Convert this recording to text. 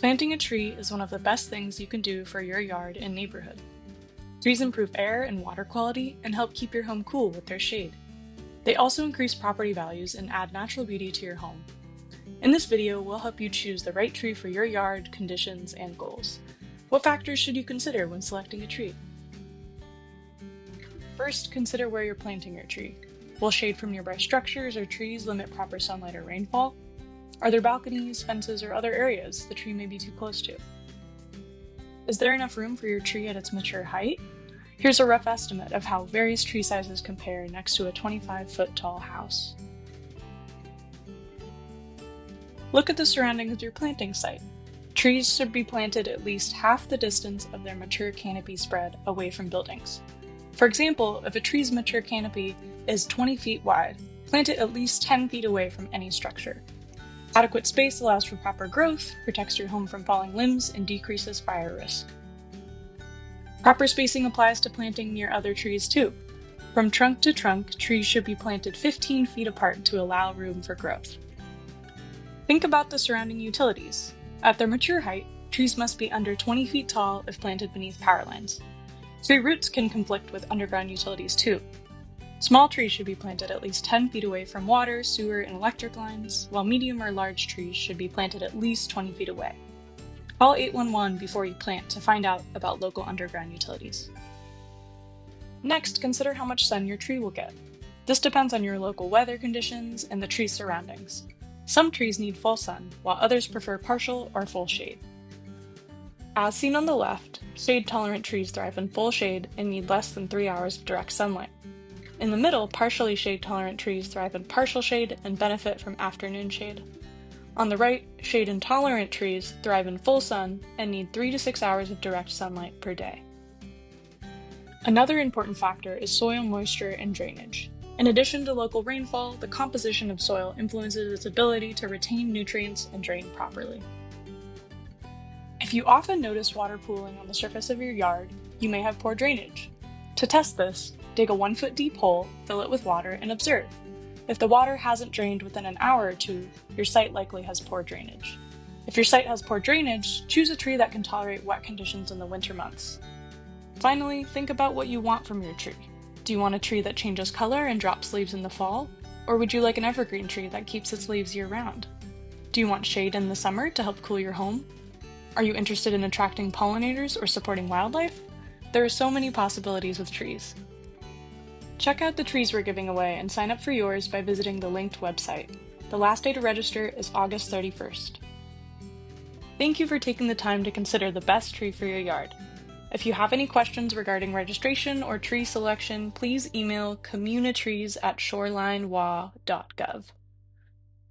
Planting a tree is one of the best things you can do for your yard and neighborhood. Trees improve air and water quality and help keep your home cool with their shade. They also increase property values and add natural beauty to your home. In this video, we'll help you choose the right tree for your yard, conditions, and goals. What factors should you consider when selecting a tree? First, consider where you're planting your tree. Will shade from nearby structures or trees limit proper sunlight or rainfall? Are there balconies, fences, or other areas the tree may be too close to? Is there enough room for your tree at its mature height? Here's a rough estimate of how various tree sizes compare next to a 25-foot tall house. Look at the surroundings of your planting site. Trees should be planted at least half the distance of their mature canopy spread away from buildings. For example, if a tree's mature canopy is 20 feet wide, plant it at least 10 feet away from any structure. Adequate space allows for proper growth, protects your home from falling limbs, and decreases fire risk. Proper spacing applies to planting near other trees too. From trunk to trunk, trees should be planted 15 feet apart to allow room for growth. Think about the surrounding utilities. At their mature height, trees must be under 20 feet tall if planted beneath power lines. Tree roots can conflict with underground utilities too. Small trees should be planted at least 10 feet away from water, sewer, and electric lines, while medium or large trees should be planted at least 20 feet away. Call 811 before you plant to find out about local underground utilities. Next, consider how much sun your tree will get. This depends on your local weather conditions and the tree's surroundings. Some trees need full sun, while others prefer partial or full shade. As seen on the left, shade-tolerant trees thrive in full shade and need less than 3 hours of direct sunlight. In the middle, partially shade-tolerant trees thrive in partial shade and benefit from afternoon shade. On the right, shade-intolerant trees thrive in full sun and need 3 to 6 hours of direct sunlight per day. Another important factor is soil moisture and drainage. In addition to local rainfall, the composition of soil influences its ability to retain nutrients and drain properly. If you often notice water pooling on the surface of your yard, you may have poor drainage. To test this, dig a 1-foot deep hole, fill it with water, and observe. If the water hasn't drained within an hour or two, your site likely has poor drainage. If your site has poor drainage, choose a tree that can tolerate wet conditions in the winter months. Finally, think about what you want from your tree. Do you want a tree that changes color and drops leaves in the fall? Or would you like an evergreen tree that keeps its leaves year-round? Do you want shade in the summer to help cool your home? Are you interested in attracting pollinators or supporting wildlife? There are so many possibilities with trees. Check out the trees we're giving away and sign up for yours by visiting the linked website. The last day to register is August 31st. Thank you for taking the time to consider the best tree for your yard. If you have any questions regarding registration or tree selection, please email CommuniTrees@shorelinewa.gov.